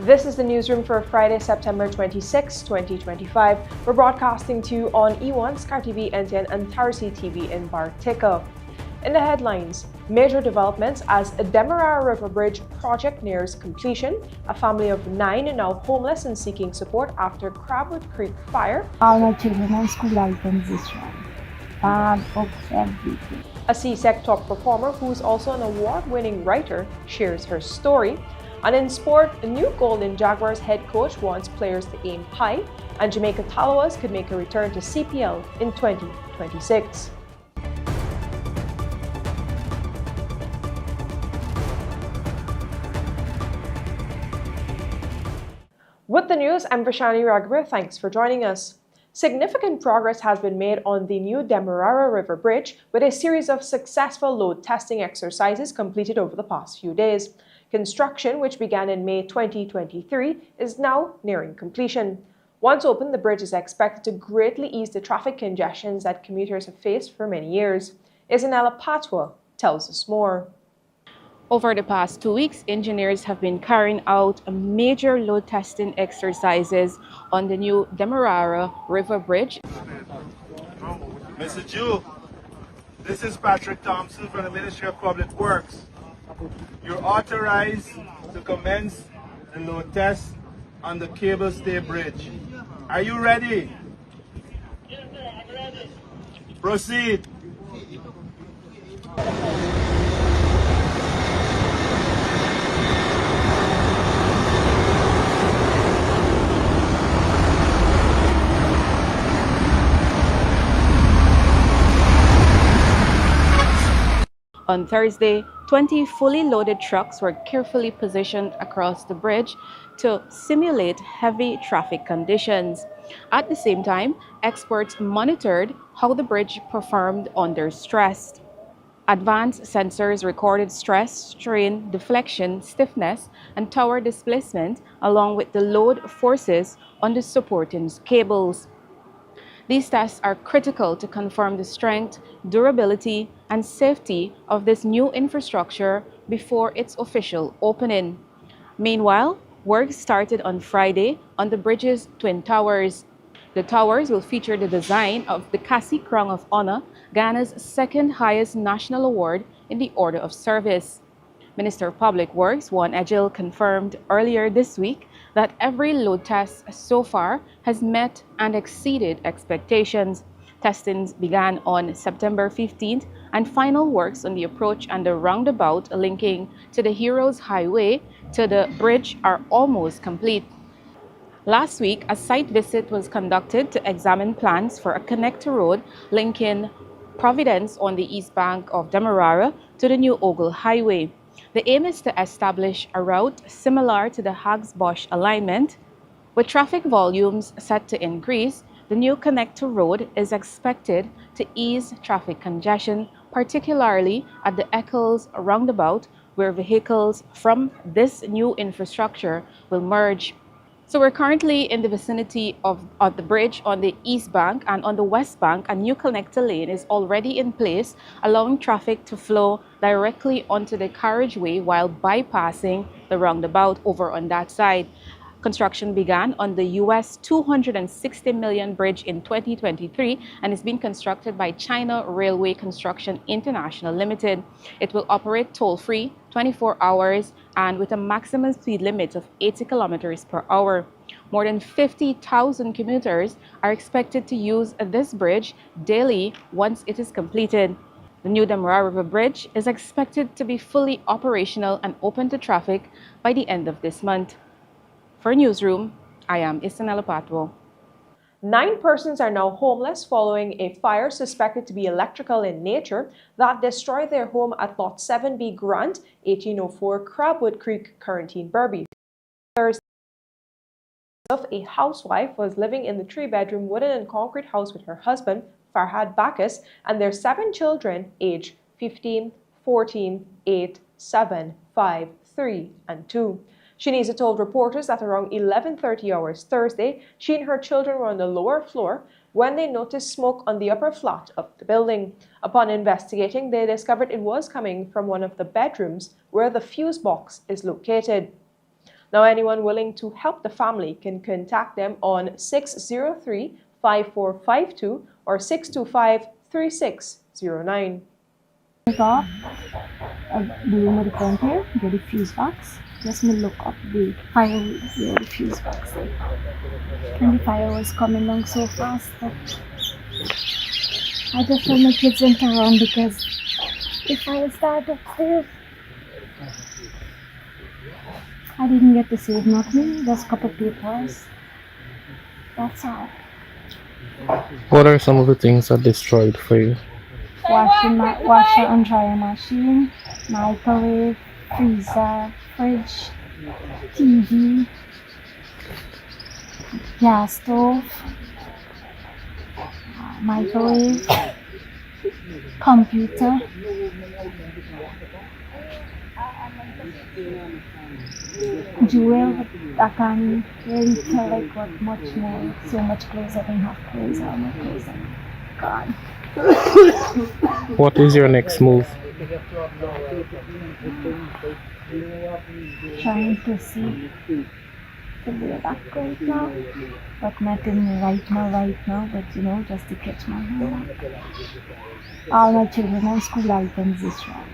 This is the newsroom for Friday, September 26, 2025. We're broadcasting to you on E1, SKAR TV, NTN, and TARZEE TV in Bartica. In the headlines, major developments as a Demerara River Bridge project nears completion. A family of 9 are now homeless and seeking support after Crabwood Creek fire. All my children are school items this one. Bag, books, everything. A CSEC top performer who's also an award-winning writer shares her story. And in sport, a new Golden Jaguars head coach wants players to aim high, and Jamaica Tallawahs could make a return to CPL in 2026. With the news, I'm Vishani Raghav. Thanks for joining us. Significant progress has been made on the new Demerara River Bridge with a series of successful load testing exercises completed over the past few days. Construction, which began in May 2023, is now nearing completion. Once open, the bridge is expected to greatly ease the traffic congestions that commuters have faced for many years. Isanella Patwa tells us more. Over the past 2 weeks, engineers have been carrying out major load testing exercises on the new Demerara River Bridge. Mr. Jewell, this is Patrick Thompson from the Ministry of Public Works. You're authorized to commence the load test on the cable stay bridge. Are you ready? Yes, sir, I'm ready. Proceed. On Thursday, 20 fully loaded trucks were carefully positioned across the bridge to simulate heavy traffic conditions. At the same time, experts monitored how the bridge performed under stress. Advanced sensors recorded stress, strain, deflection, stiffness, and tower displacement, along with the load forces on the supporting cables. These tests are critical to confirm the strength, durability, and safety of this new infrastructure before its official opening. Meanwhile, work started on Friday on the bridge's twin towers. The towers will feature the design of the Cassie Crown of Honor, Guyana's second highest national award in the Order of Service. Minister of Public Works, Juan Ejil, confirmed earlier this week that every load test so far has met and exceeded expectations. Testings began on September 15th, and final works on the approach and the roundabout linking to the Heroes Highway to the bridge are almost complete. Last week, a site visit was conducted to examine plans for a connector road linking Providence on the east bank of Demerara to the new Ogle Highway. The aim is to establish a route similar to the Hags-Bosch alignment. With traffic volumes set to increase, the new connector road is expected to ease traffic congestion, particularly at the Eccles roundabout, where vehicles from this new infrastructure will merge. So we're currently in the vicinity of the bridge on the east bank, and on the west bank, a new connector lane is already in place, allowing traffic to flow directly onto the carriageway while bypassing the roundabout over on that side. Construction began on the US $260 million bridge in 2023 and is being constructed by China Railway Construction International Limited. It will operate toll-free 24 hours and with a maximum speed limit of 80 kilometers per hour. More than 50,000 commuters are expected to use this bridge daily once it is completed. The new Demerara River Bridge is expected to be fully operational and open to traffic by the end of this month. For Newsroom, I am Isanella Patwa. 9 persons are now homeless following a fire suspected to be electrical in nature that destroyed their home at Lot 7B Grant, 1804 Crabwood Creek, Quarantine, Berby. Thursday, a housewife was living in the 3-bedroom wooden and concrete house with her husband, Farhad Bacchus, and their 7 children aged 15, 14, 8, 7, 5, 3, and 2. Shanisa told reporters that around 11:30 hours Thursday, she and her children were on the lower floor when they noticed smoke on the upper flat of the building. Upon investigating, they discovered it was coming from one of the bedrooms where the fuse box is located. Now, anyone willing to help the family can contact them on 603-5452 or 625-3609. I got the room with the current here, get the fuse box. Just me look up the fire where the fuse box is. And the fire was coming along so fast that I just told my kids went around because the fire started upstairs. I didn't get to save nothing, just a couple papers. That's all. What are some of the things that destroyed for you? Washer and dryer machine, microwave, freezer, fridge, TV, gas stove, microwave, computer. Jewel, I can't really tell like what much more. So much clothes, I don't have clothes, all my clothes are gone. What is your next move? Trying to see the way back right now, but nothing right now, but you know, just to catch my hand. All my children and school items is wrong.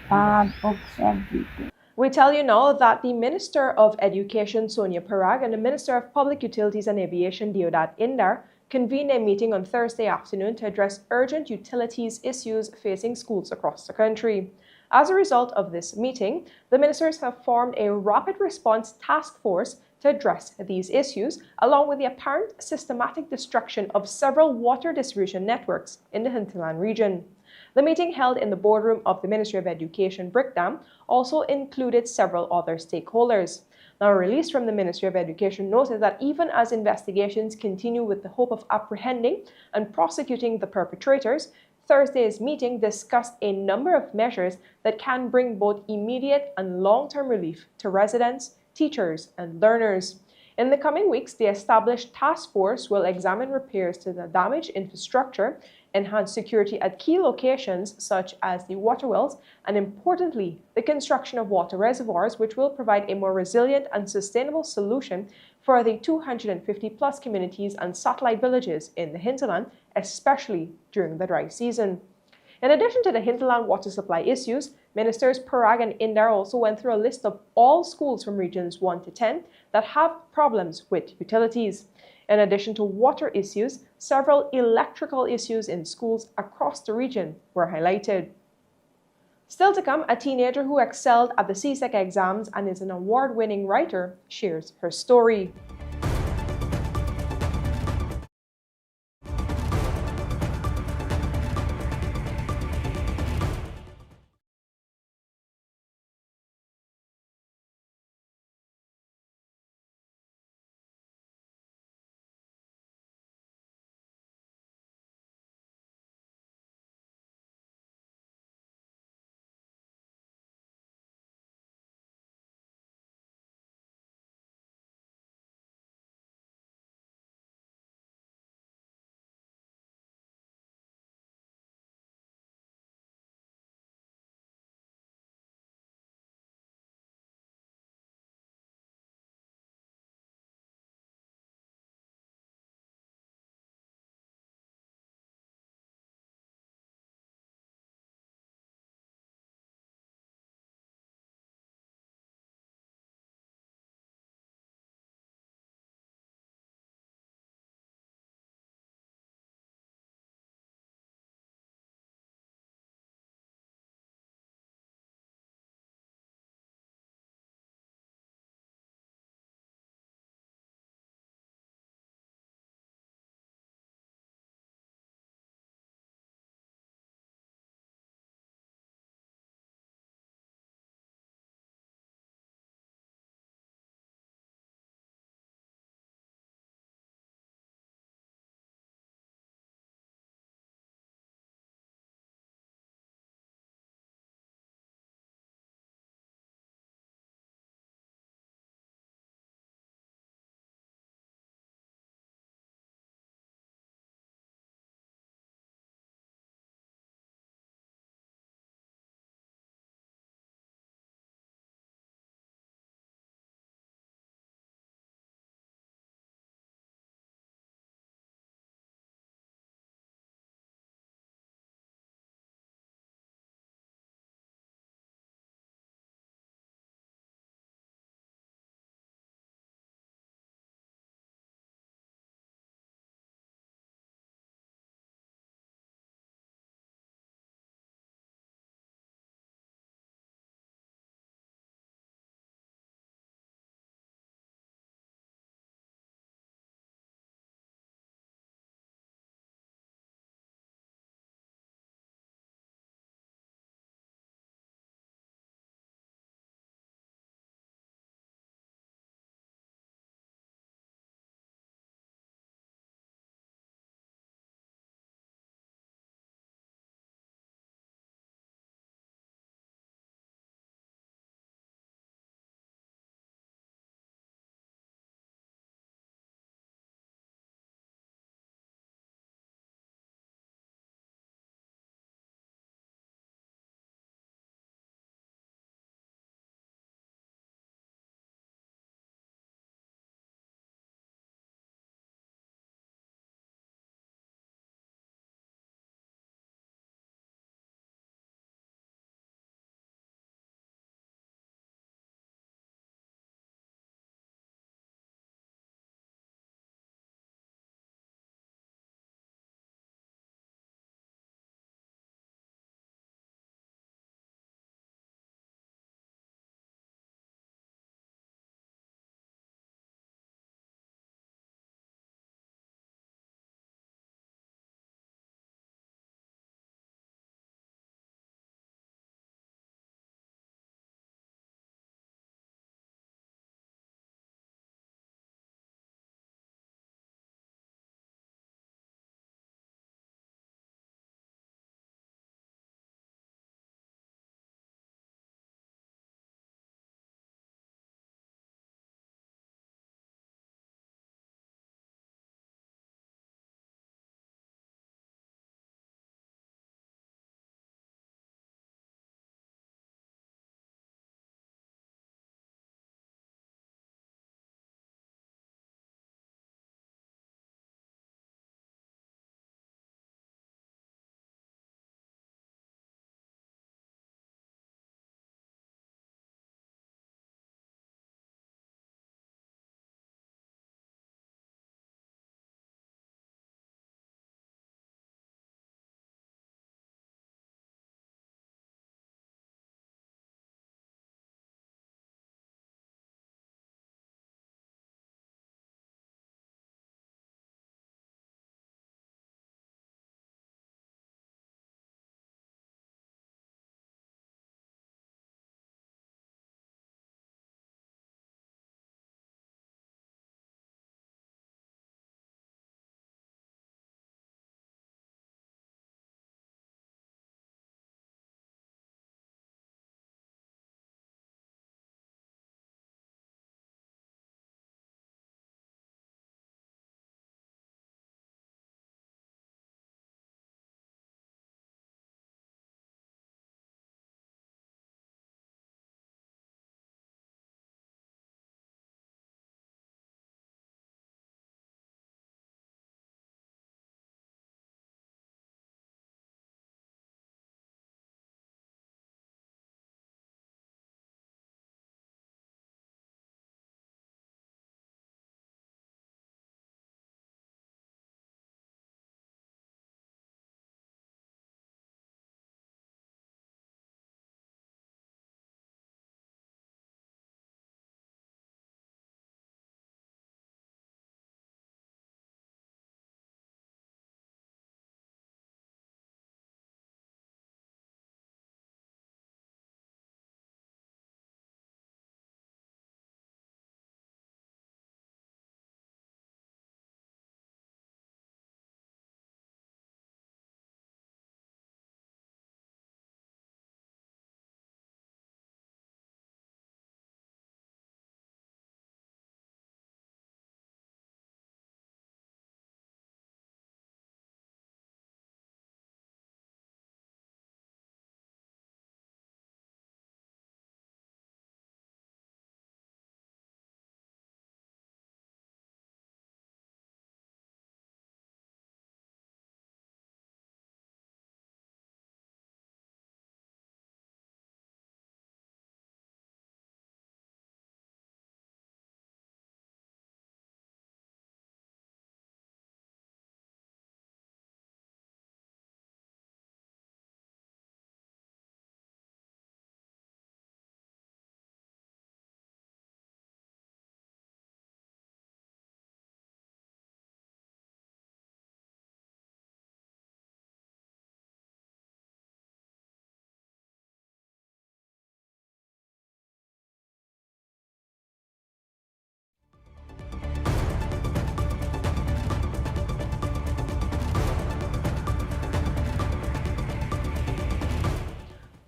Bag, books, everything. We tell you now that the Minister of Education, Sonia Parag, and the Minister of Public Utilities and Aviation, Deodat Indar, convened a meeting on Thursday afternoon to address urgent utilities issues facing schools across the country. As a result of this meeting, the ministers have formed a rapid response task force to address these issues, along with the apparent systematic destruction of several water distribution networks in the hinterland region. The meeting held in the boardroom of the Ministry of Education, Brickdam, also included several other stakeholders. Now, a release from the Ministry of Education noted that even as investigations continue with the hope of apprehending and prosecuting the perpetrators, Thursday's meeting discussed a number of measures that can bring both immediate and long-term relief to residents, teachers, and learners. In the coming weeks, the established task force will examine repairs to the damaged infrastructure, enhance security at key locations such as the water wells, and importantly, the construction of water reservoirs, which will provide a more resilient and sustainable solution for the 250-plus communities and satellite villages in the hinterland, especially during the dry season. In addition to the hinterland water supply issues, Ministers Parag and Indar also went through a list of all schools from regions 1 to 10 that have problems with utilities. In addition to water issues, several electrical issues in schools across the region were highlighted. Still to come, a teenager who excelled at the CSEC exams and is an award-winning writer shares her story.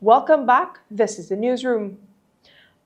Welcome back. This is the newsroom.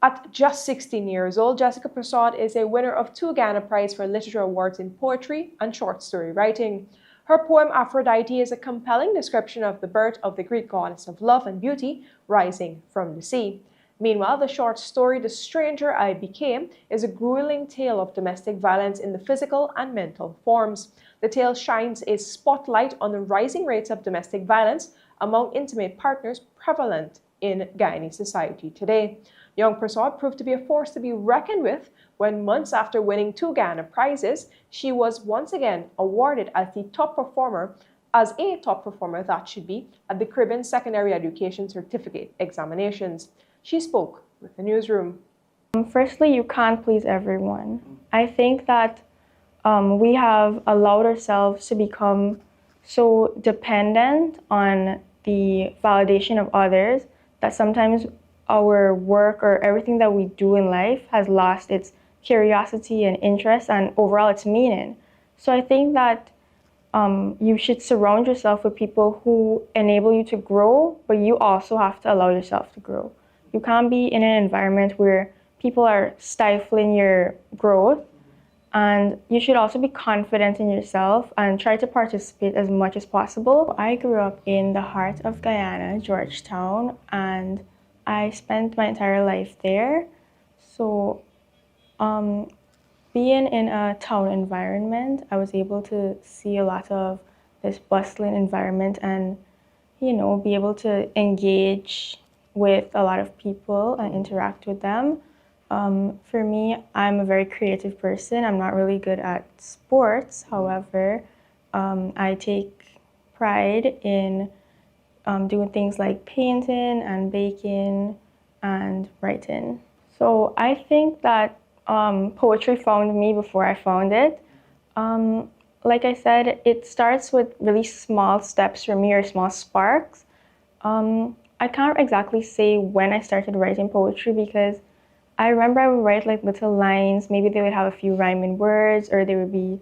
At just 16 years old, Jessica Prasad is a winner of 2 Guyana Prize for Literature Awards in poetry and short story writing. Her poem Aphrodite is a compelling description of the birth of the Greek goddess of love and beauty rising from the sea. Meanwhile, the short story The Stranger I Became is a grueling tale of domestic violence in the physical and mental forms. The tale shines a spotlight on the rising rates of domestic violence among intimate partners prevalent in Guyanese society today. Young Prasad proved to be a force to be reckoned with when months after winning 2 Guyana prizes, she was once again awarded as a top performer that should be at the Caribbean Secondary Education Certificate examinations. She spoke with the newsroom. Firstly, you can't please everyone. I think that we have allowed ourselves to become so dependent on the validation of others that sometimes our work or everything that we do in life has lost its curiosity and interest and overall its meaning. So I think that you should surround yourself with people who enable you to grow, but you also have to allow yourself to grow. You can't be in an environment where people are stifling your growth, and you should also be confident in yourself and try to participate as much as possible. I grew up in the heart of Guyana, Georgetown, and I spent my entire life there. So being in a town environment, I was able to see a lot of this bustling environment and, be able to engage with a lot of people and interact with them. For me, I'm a very creative person. I'm not really good at sports. However, I take pride in doing things like painting and baking and writing. So I think that poetry found me before I found it. Like I said, it starts with really small steps for me or small sparks. I can't exactly say when I started writing poetry because I remember I would write like little lines. Maybe they would have a few rhyming words or they would be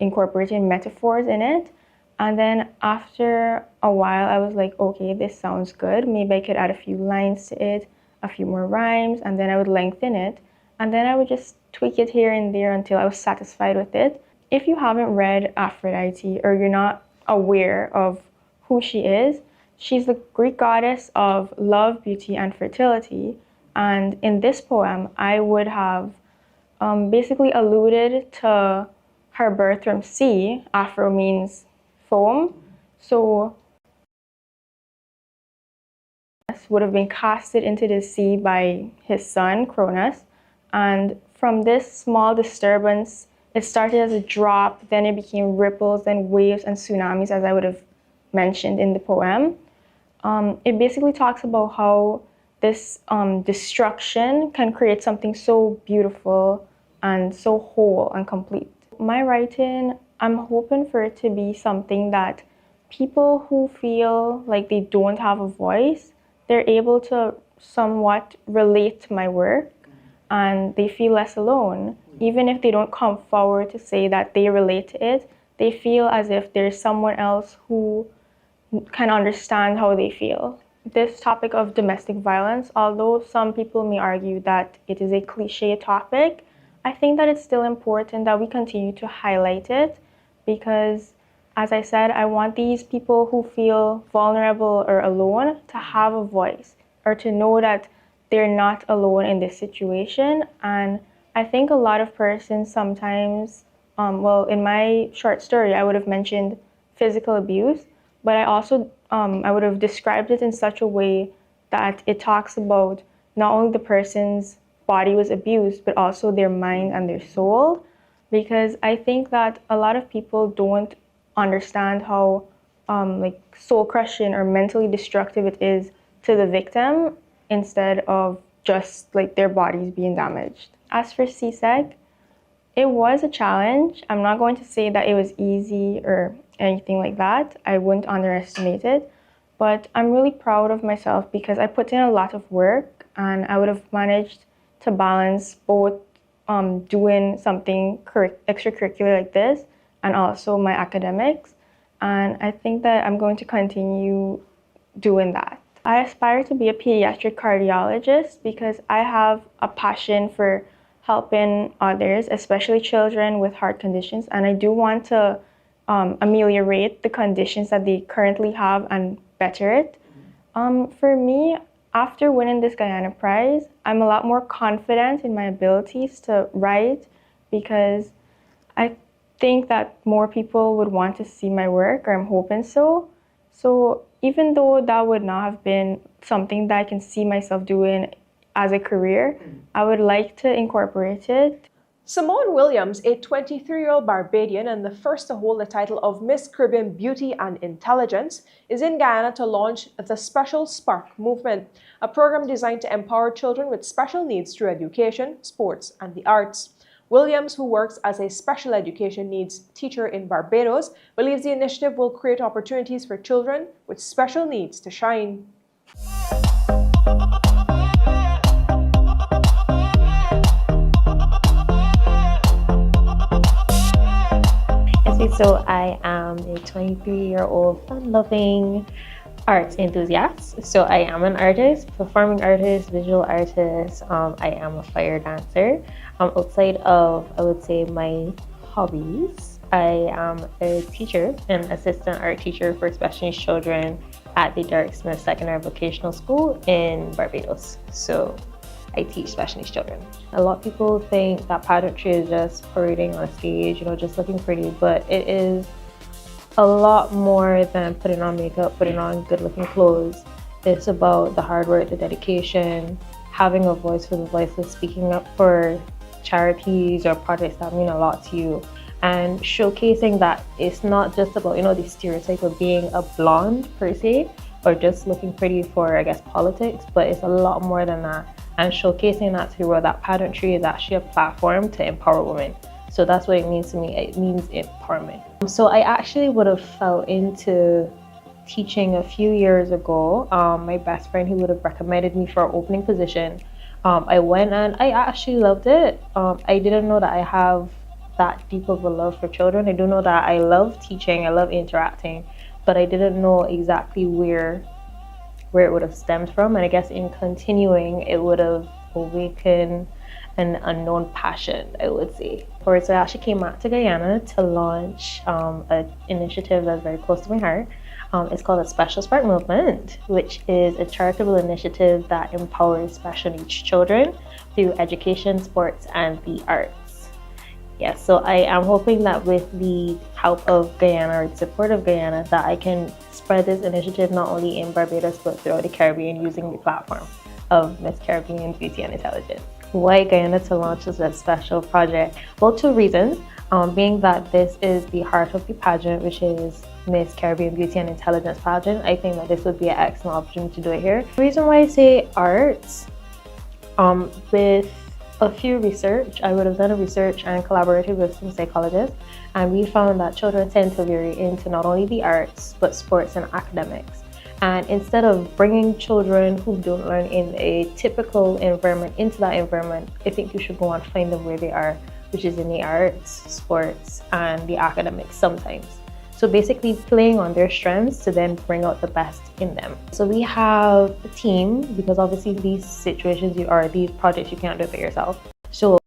incorporating metaphors in it. And then after a while, I was like, okay, this sounds good. Maybe I could add a few lines to it, a few more rhymes, and then I would lengthen it. And then I would just tweak it here and there until I was satisfied with it. If you haven't read Aphrodite or you're not aware of who she is, she's the Greek goddess of love, beauty, and fertility. And in this poem, I would have basically alluded to her birth from sea. Aphro means foam. So would have been casted into the sea by his son, Cronus. And from this small disturbance, it started as a drop, then it became ripples, then waves and tsunamis, as I would have mentioned in the poem. It basically talks about how this destruction can create something so beautiful and so whole and complete. My writing, I'm hoping for it to be something that people who feel like they don't have a voice, they're able to somewhat relate to my work and they feel less alone. Even if they don't come forward to say that they relate to it, they feel as if there's someone else who can understand how they feel. This topic of domestic violence, although some people may argue that it is a cliche topic, I think that it's still important that we continue to highlight it because, as I said, I want these people who feel vulnerable or alone to have a voice or to know that they're not alone in this situation. And I think a lot of persons sometimes, in my short story, I would have mentioned physical abuse, but I also I would have described it in such a way that it talks about not only the person's body was abused, but also their mind and their soul. Because I think that a lot of people don't understand how soul crushing or mentally destructive it is to the victim instead of just like their bodies being damaged. As for CSEC, it was a challenge. I'm not going to say that it was easy or anything like that. I wouldn't underestimate it. But I'm really proud of myself because I put in a lot of work and I would have managed to balance both doing something extracurricular like this and also my academics. And I think that I'm going to continue doing that. I aspire to be a pediatric cardiologist because I have a passion for helping others, especially children with heart conditions, and I do want to ameliorate the conditions that they currently have and better it. For me, after winning this Guyana prize, I'm a lot more confident in my abilities to write because I think that more people would want to see my work, or I'm hoping so. So even though that would not have been something that I can see myself doing as a career, I would like to incorporate it. Simone Williams, a 23-year-old Barbadian and the first to hold the title of Miss Caribbean Beauty and Intelligence, is in Guyana to launch the Special Spark Movement, a program designed to empower children with special needs through education, sports, and the arts. Williams, who works as a special education needs teacher in Barbados, believes the initiative will create opportunities for children with special needs to shine. So I am a 23-year-old fun-loving arts enthusiast. So I am an artist, performing artist, visual artist. I am a fire dancer. Outside of, I would say, my hobbies, I am a teacher, an assistant art teacher for special needs children at the Derek Smith Secondary Vocational School in Barbados. So I teach special needs children. A lot of people think that pageantry is just parading on a stage, just looking pretty, but it is a lot more than putting on makeup, putting on good looking clothes. It's about the hard work, the dedication, having a voice for the voiceless, speaking up for charities or projects that mean a lot to you, and showcasing that it's not just about, the stereotype of being a blonde per se, or just looking pretty for, I guess, politics, but it's a lot more than that. And showcasing that to the world, that pageantry is actually a platform to empower women. So that's what it means to me. It means empowerment. So I actually would have fell into teaching a few years ago. My best friend, who would have recommended me for an opening position. I went and I actually loved it. I didn't know that I have that deep of a love for children. I do know that I love teaching, I love interacting, but I didn't know exactly where it would have stemmed from. And I guess in continuing, it would have awakened an unknown passion, I would say. So I actually came back to Guyana to launch an initiative that's very close to my heart. It's called the Special Spark Movement, which is a charitable initiative that empowers special needs children through education, sports, and the arts. Yes, so I am hoping that with the help of Guyana, or the support of Guyana, that I can spread this initiative not only in Barbados but throughout the Caribbean using the platform of Miss Caribbean Beauty and Intelligence. Why Guyana to launch this special project? Well, two reasons. Being that this is the heart of the pageant, which is Miss Caribbean Beauty and Intelligence pageant, I think that this would be an excellent opportunity to do it here. The reason why I say arts, with a few research, I would have done a research and collaborated with some psychologists, and we found that children tend to vary into not only the arts, but sports and academics. And instead of bringing children who don't learn in a typical environment into that environment, I think you should go and find them where they are, which is in the arts, sports, and the academics sometimes. So basically playing on their strengths to then bring out the best in them. So we have a team, because obviously these situations these projects, you can't do it by yourself. So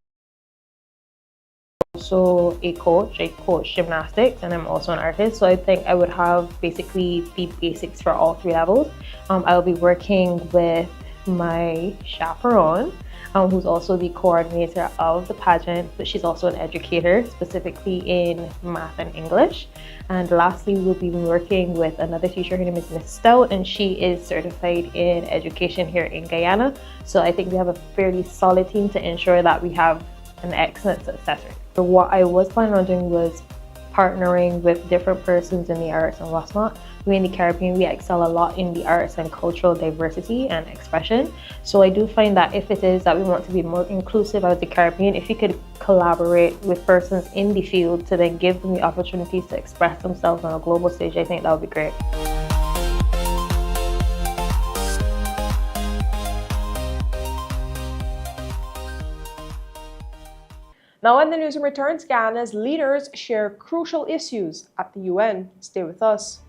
also a coach, I coach gymnastics, and I'm also an artist. So I think I would have basically the basics for all three levels. I'll be working with my chaperone, who's also the coordinator of the pageant, but she's also an educator, specifically in math and English. And lastly, we'll be working with another teacher. Her name is Miss Stout, and she is certified in education here in Guyana. So I think we have a fairly solid team to ensure that we have an excellent success rate. So what I was planning on doing was partnering with different persons in the arts and whatnot. We in the Caribbean, we excel a lot in the arts and cultural diversity and expression. So I do find that if it is that we want to be more inclusive as the Caribbean, if you could collaborate with persons in the field to then give them the opportunities to express themselves on a global stage, I think that would be great. Now, when the newsroom returns, Guyana's leaders share crucial issues at the UN. Stay with us.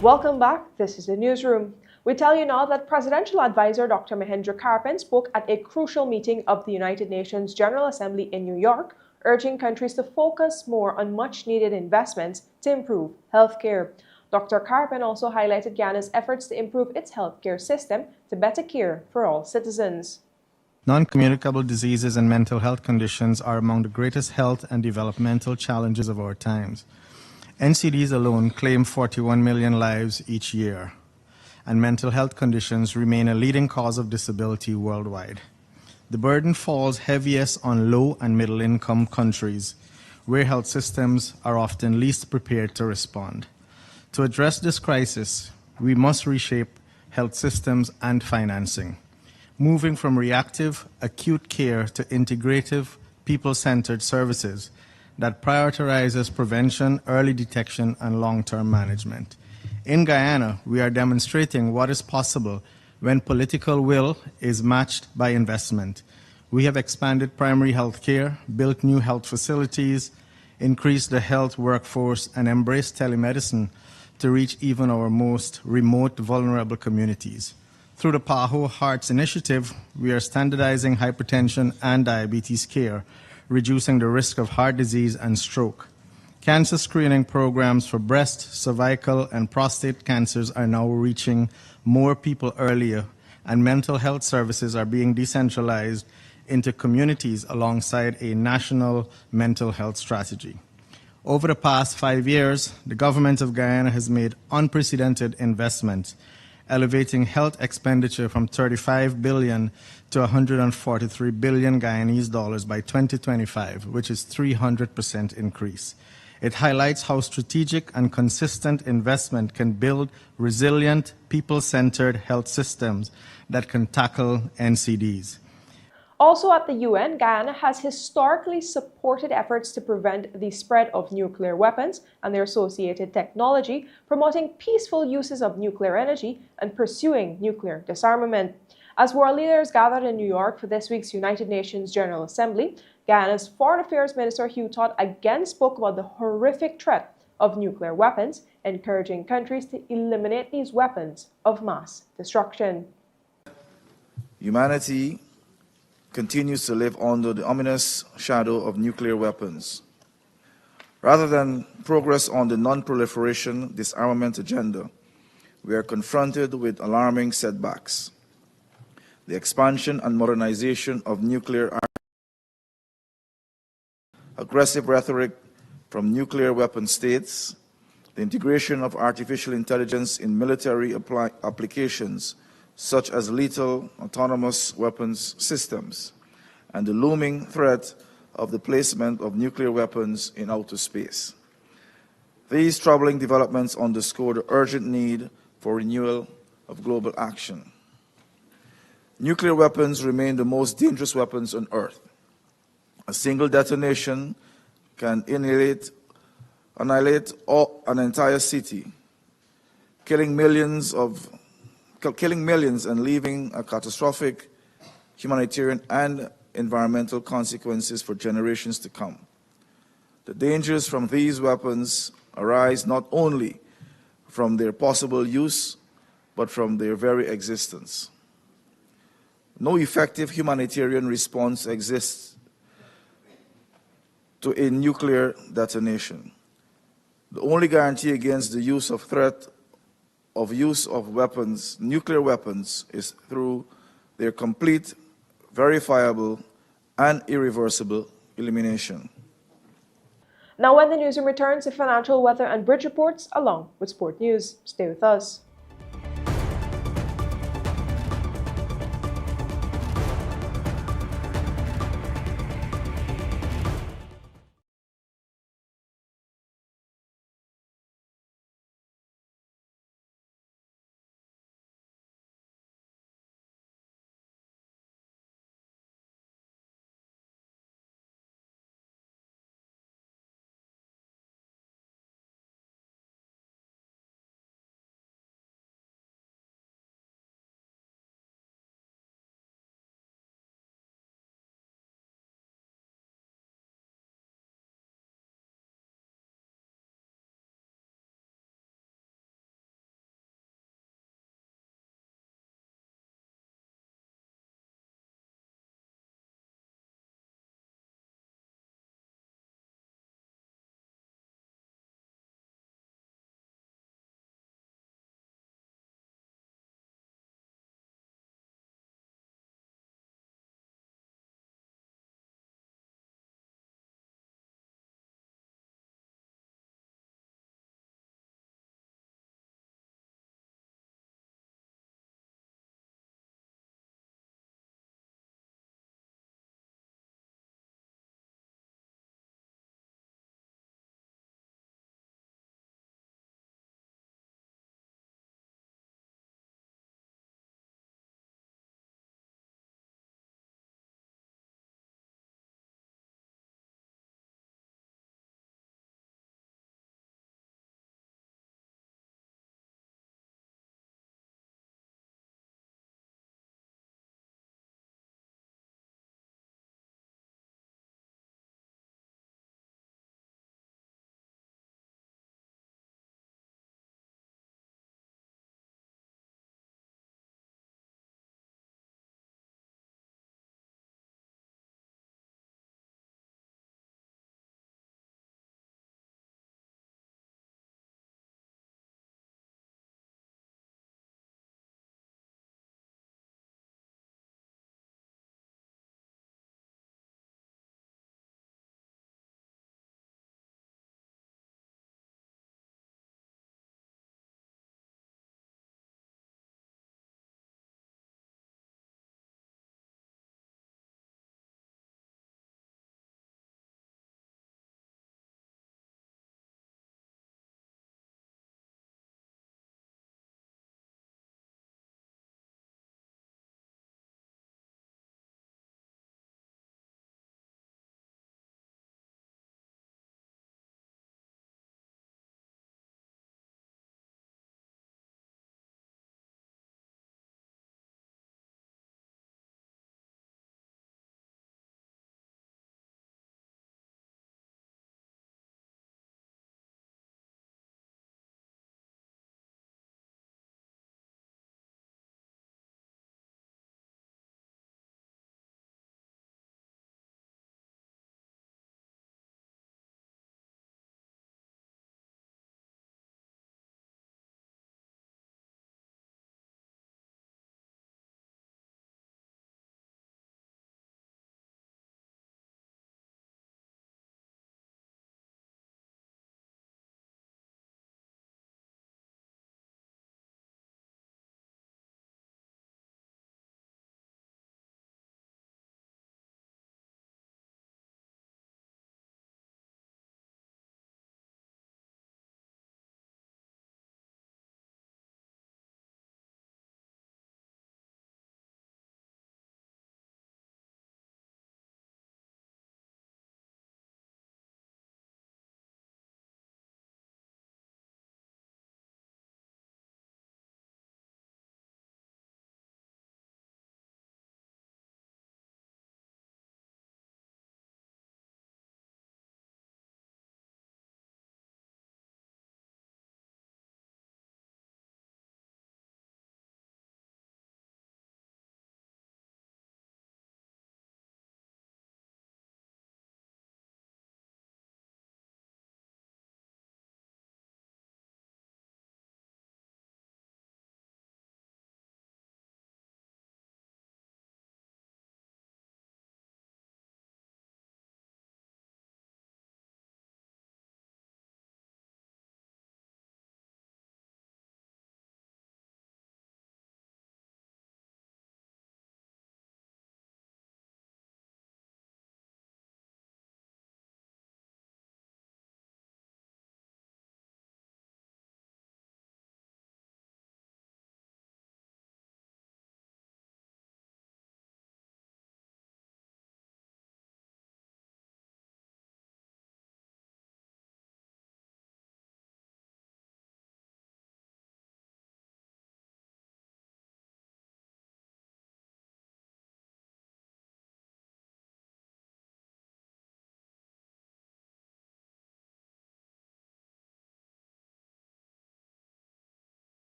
Welcome back. This is the newsroom. We tell you now that Presidential Advisor Dr. Mahendra Karpan spoke at a crucial meeting of the United Nations General Assembly in New York, urging countries to focus more on much-needed investments to improve healthcare. Dr. Karpan also highlighted Guyana's efforts to improve its healthcare system to better care for all citizens. Non-communicable diseases and mental health conditions are among the greatest health and developmental challenges of our times. NCDs alone claim 41 million lives each year, and mental health conditions remain a leading cause of disability worldwide. The burden falls heaviest on low and middle income countries, where health systems are often least prepared to respond. To address this crisis, we must reshape health systems and financing, moving from reactive, acute care to integrative, people-centered services that prioritizes prevention, early detection, and long-term management. In Guyana, we are demonstrating what is possible when political will is matched by investment. We have expanded primary health care, built new health facilities, increased the health workforce, and embraced telemedicine to reach even our most remote, vulnerable communities. Through the PAHO Hearts Initiative, we are standardizing hypertension and diabetes care, reducing the risk of heart disease and stroke. Cancer screening programs for breast, cervical, and prostate cancers are now reaching more people earlier, and mental health services are being decentralized into communities alongside a national mental health strategy. Over the past 5 years, the government of Guyana has made unprecedented investments, elevating health expenditure from $35 billion to $143 billion Guyanese dollars by 2025, which is 300% increase. It highlights how strategic and consistent investment can build resilient, people-centered health systems that can tackle NCDs. Also at the UN, Guyana has historically supported efforts to prevent the spread of nuclear weapons and their associated technology, promoting peaceful uses of nuclear energy and pursuing nuclear disarmament. As world leaders gathered in New York for this week's United Nations General Assembly, Guyana's Foreign Affairs Minister Hugh Todd again spoke about the horrific threat of nuclear weapons, encouraging countries to eliminate these weapons of mass destruction. Humanity continues to live under the ominous shadow of nuclear weapons. Rather than progress on the non-proliferation disarmament agenda, we are confronted with alarming setbacks. The expansion and modernization of nuclear arms, aggressive rhetoric from nuclear weapon states, the integration of artificial intelligence in military applications such as lethal autonomous weapons systems, and the looming threat of the placement of nuclear weapons in outer space. These troubling developments underscore the urgent need for renewal of global action. Nuclear weapons remain the most dangerous weapons on Earth. A single detonation can annihilate an entire city, killing millions and leaving a catastrophic humanitarian and environmental consequences for generations to come. The dangers from these weapons arise not only from their possible use, but from their very existence. No effective humanitarian response exists to a nuclear detonation. The only guarantee against the use of weapons, nuclear weapons, is through their complete, verifiable, and irreversible elimination. Now when the newsroom returns with financial, weather, and bridge reports along with sport news. Stay with us.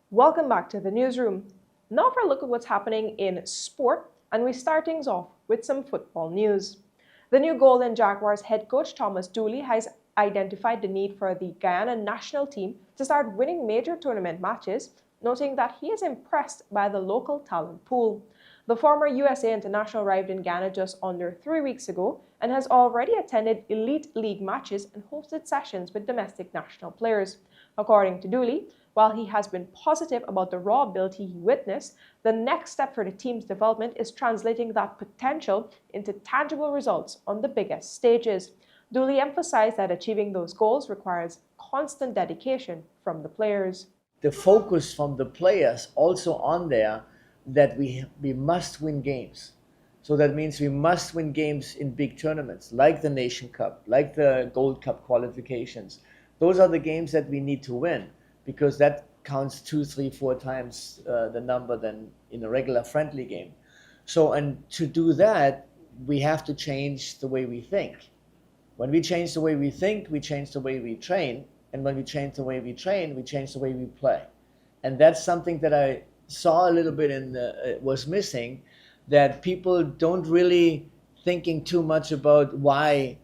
Welcome back to the newsroom. Now for a look at what's happening in sport, and we start things off with some football news. The new Golden Jaguars head coach Thomas Dooley has identified the need for the Guyana national team to start winning major tournament matches, noting that he is impressed by the local talent pool. The former USA international arrived in Ghana just under 3 weeks ago and has already attended elite league matches and hosted sessions with domestic national players. According to Dooley, while he has been positive about the raw ability he witnessed, the next step for the team's development is translating that potential into tangible results on the biggest stages. Dooley emphasized that achieving those goals requires constant dedication from the players. The focus from the players also on there that we must win games. So that means we must win games in big tournaments like the Nation Cup, like the Gold Cup qualifications. Those are the games that we need to win, because that counts 2, 3, 4 times the number than in a regular friendly game. So, and to do that, we have to change the way we think. When we change the way we think, we change the way we train. And when we change the way we train, we change the way we play. And that's something that I saw a little bit was missing, that people don't really thinking too much about why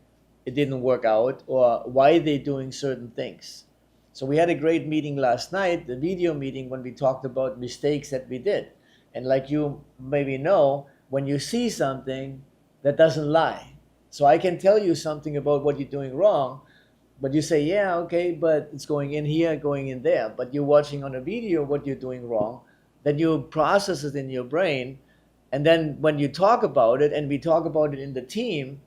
it didn't work out or why they're doing certain things. So we had a great meeting last night, the video meeting, when we talked about mistakes that we did. And like you maybe know, when you see something, that doesn't lie. So I can tell you something about what you're doing wrong, but you say, yeah, okay, but it's going in here, going in there. But you're watching on a video what you're doing wrong, then you process it in your brain. And then when you talk about it, and we talk about it in the team,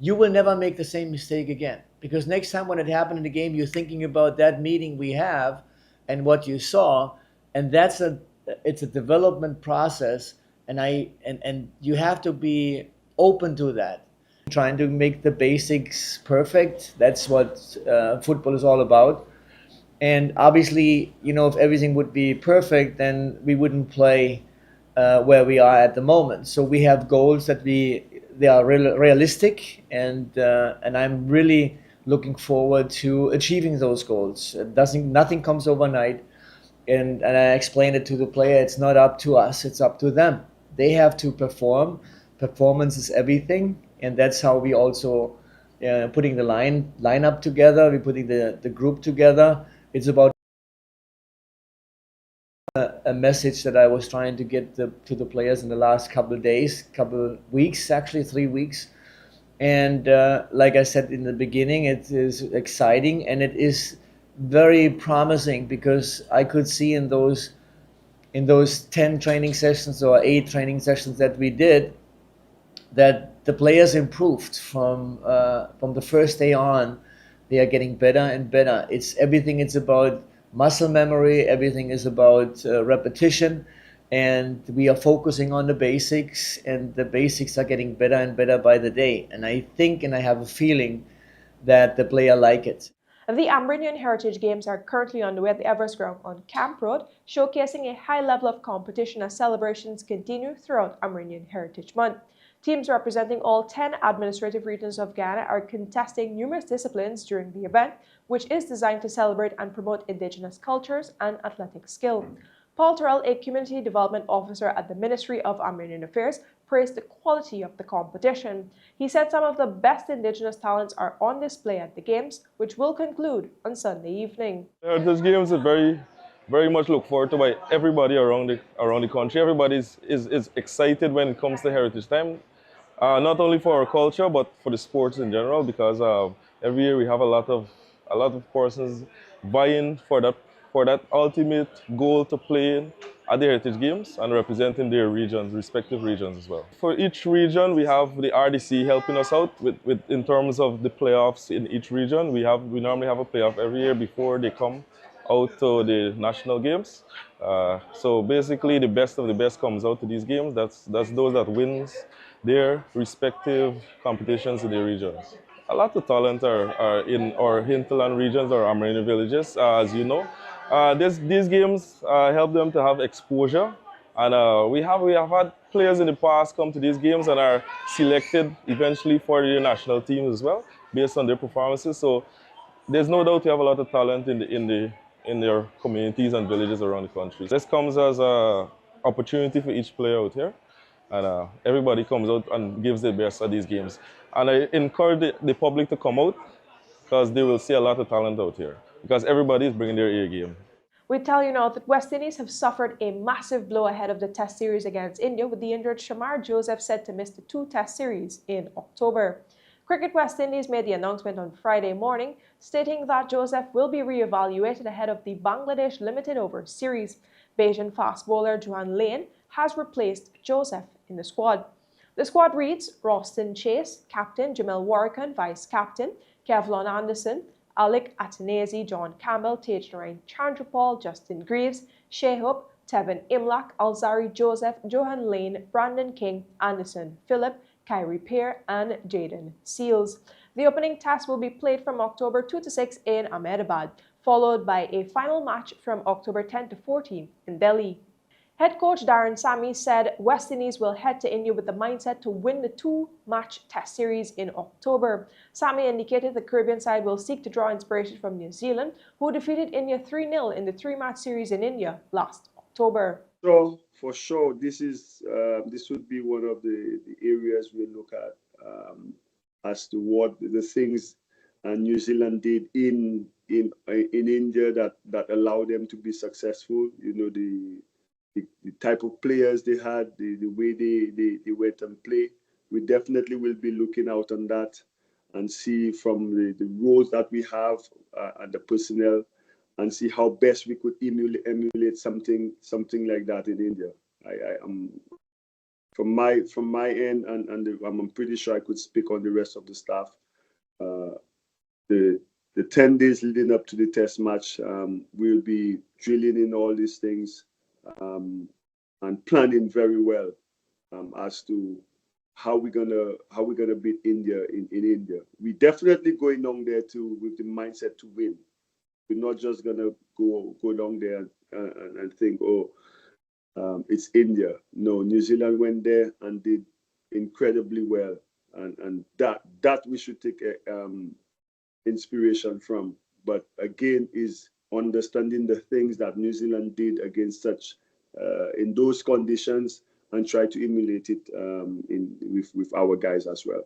you will never make the same mistake again. Because next time when it happened in the game, you're thinking about that meeting we have and what you saw. And it's a development process. And you have to be open to that. Trying to make the basics perfect. That's what football is all about. And obviously, you know, if everything would be perfect, then we wouldn't play where we are at the moment. So we have goals that they are realistic, and I'm really looking forward to achieving those goals. Nothing comes overnight. And I explained it to the player, it's not up to us, it's up to them. They have to perform. Performance is everything. And that's how we also putting the lineup together, we're putting the group together. It's about a message that I was trying to get to the players in the last couple of days, couple of weeks, actually 3 weeks. And like I said in the beginning, it is exciting and it is very promising, because I could see in those 10 training sessions or 8 training sessions that we did, that the players improved from the first day on. They are getting better and better. It's about muscle memory. Everything is about repetition, and we are focusing on the basics, and the basics are getting better and better by the day. And I think, and I have a feeling, that the player like it. The Amerindian Heritage Games are currently underway at the Everest Ground on Camp Road, showcasing a high level of competition as celebrations continue throughout Amerindian Heritage Month. Teams representing all 10 administrative regions of Guyana are contesting numerous disciplines during the event, which is designed to celebrate and promote Indigenous cultures and athletic skill. Paul Terrell, a Community Development Officer at the Ministry of Amerindian Affairs, praised the quality of the competition. He said some of the best Indigenous talents are on display at the Games, which will conclude on Sunday evening. Heritage Games are very much looked forward to by everybody around the country. Everybody is excited when it comes to Heritage Time, not only for our culture but for the sports in general, because every year we have a lot of persons vying for that ultimate goal to play at the Heritage Games and representing their regions, respective regions as well. For each region, we have the RDC helping us out with in terms of the playoffs in each region. We normally have a playoff every year before they come out to the national games. So basically, the best of the best comes out to these games. That's those that wins their respective competitions in their regions. A lot of talent are in our hinterland regions or Amerindian villages, as you know. These games help them to have exposure, and we have had players in the past come to these games and are selected eventually for the national teams as well, based on their performances. So there's no doubt we have a lot of talent in their communities and villages around the country. This comes as an opportunity for each player out here, and everybody comes out and gives their best at these games. And I encourage the public to come out, because they will see a lot of talent out here, because everybody is bringing their A game. We tell you now that West Indies have suffered a massive blow ahead of the Test series against India, with the injured Shamar Joseph set to miss the 2 Test series in October. Cricket West Indies made the announcement on Friday morning, stating that Joseph will be re-evaluated ahead of the Bangladesh Limited Over Series. Bajan fast bowler Johan Lane has replaced Joseph in the squad. The squad reads Roston Chase, captain, Jamil Warrican, vice-captain, Kevlon Anderson, Alec Atanasi, John Campbell, Tejnarain Chandrapal, Justin Greaves, Shehub, Tevin Imlak, Alzari Joseph, Johan Lane, Brandon King, Anderson Phillip, Kyrie Pear, and Jaden Seals. The opening test will be played from October 2 to 6 in Ahmedabad, followed by a final match from October 10 to 14 in Delhi. Head coach Darren Sammy said West Indies will head to India with the mindset to win the 2-match Test series in October. Sammy indicated the Caribbean side will seek to draw inspiration from New Zealand, who defeated India 3-0 in the 3-match series in India last October. So for sure, this would be one of the areas we look at as to what the things New Zealand did in India that allowed them to be successful. You know, the type of players they had, the way they went and play. We definitely will be looking out on that and see from the roles that we have and the personnel, and see how best we could emulate something like that in India. I am from my end, and I'm pretty sure I could speak on the rest of the staff. The 10 days leading up to the test match, we'll be drilling in all these things and planning very well as to how we're gonna beat India in India. We definitely going down there with the mindset to win. We're not just gonna go down there and think, it's India. No, New Zealand went there and did incredibly well, and that we should take inspiration from. But again, is understanding the things that New Zealand did against such in those conditions and try to emulate it with our guys as well.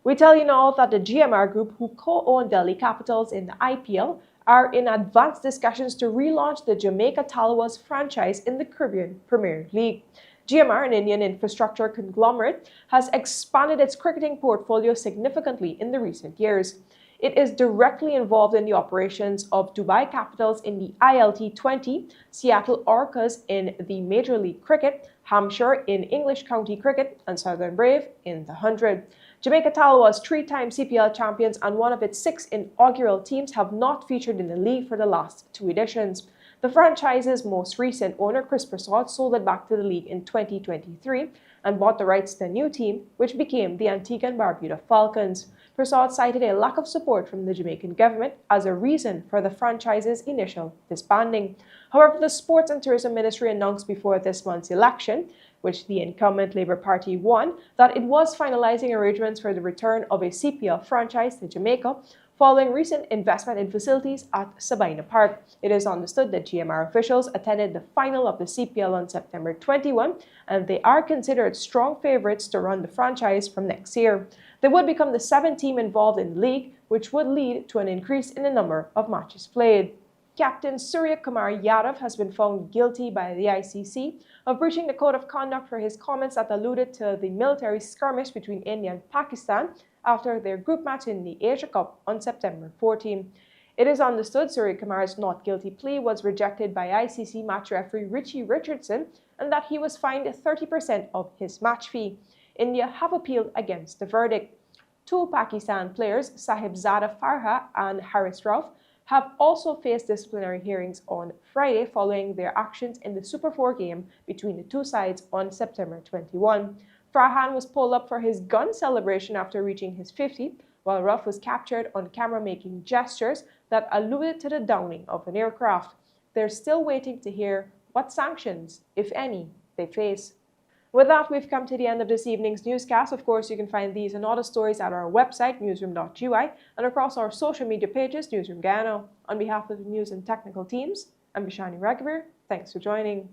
We tell you now that the GMR Group, who co-own Delhi Capitals in the IPL, are in advanced discussions to relaunch the Jamaica Tallawahs franchise in the Caribbean Premier League. GMR, an Indian infrastructure conglomerate, has expanded its cricketing portfolio significantly in the recent years. It is directly involved in the operations of Dubai Capitals in the ILT 20, Seattle Orcas in the Major League Cricket, Hampshire in English County Cricket, and Southern Brave in the 100. Jamaica Tallawahs, three-time CPL champions and one of its 6 inaugural teams, have not featured in the league for the last 2 editions. The franchise's most recent owner, Chris Prasad, sold it back to the league in 2023 and bought the rights to a new team, which became the Antigua and Barbuda Falcons. Prasad cited a lack of support from the Jamaican government as a reason for the franchise's initial disbanding. However, the Sports and Tourism Ministry announced before this month's election, which the incumbent Labour Party won, that it was finalizing arrangements for the return of a CPL franchise to Jamaica following recent investment in facilities at Sabina Park. It is understood that GMR officials attended the final of the CPL on September 21, and they are considered strong favourites to run the franchise from next year. They would become the 7th team involved in the league, which would lead to an increase in the number of matches played. Captain Surya Kumar Yadav has been found guilty by the ICC of breaching the code of conduct for his comments that alluded to the military skirmish between India and Pakistan after their group match in the Asia Cup on September 14. It is understood Surya Kumar's not guilty plea was rejected by ICC match referee Richie Richardson and that he was fined 30% of his match fee. India have appealed against the verdict. 2 Pakistan players, Sahibzada Farha and Haris Rauf, have also faced disciplinary hearings on Friday following their actions in the Super 4 game between the 2 sides on September 21. Farhan was pulled up for his gun celebration after reaching his 50, while Rauf was captured on camera making gestures that alluded to the downing of an aircraft. They're still waiting to hear what sanctions, if any, they face. With that, we've come to the end of this evening's newscast. Of course, you can find these and other stories at our website, newsroom.ui, and across our social media pages, Newsroom Guyana. On behalf of the news and technical teams, I'm Bishani Raghavir. Thanks for joining.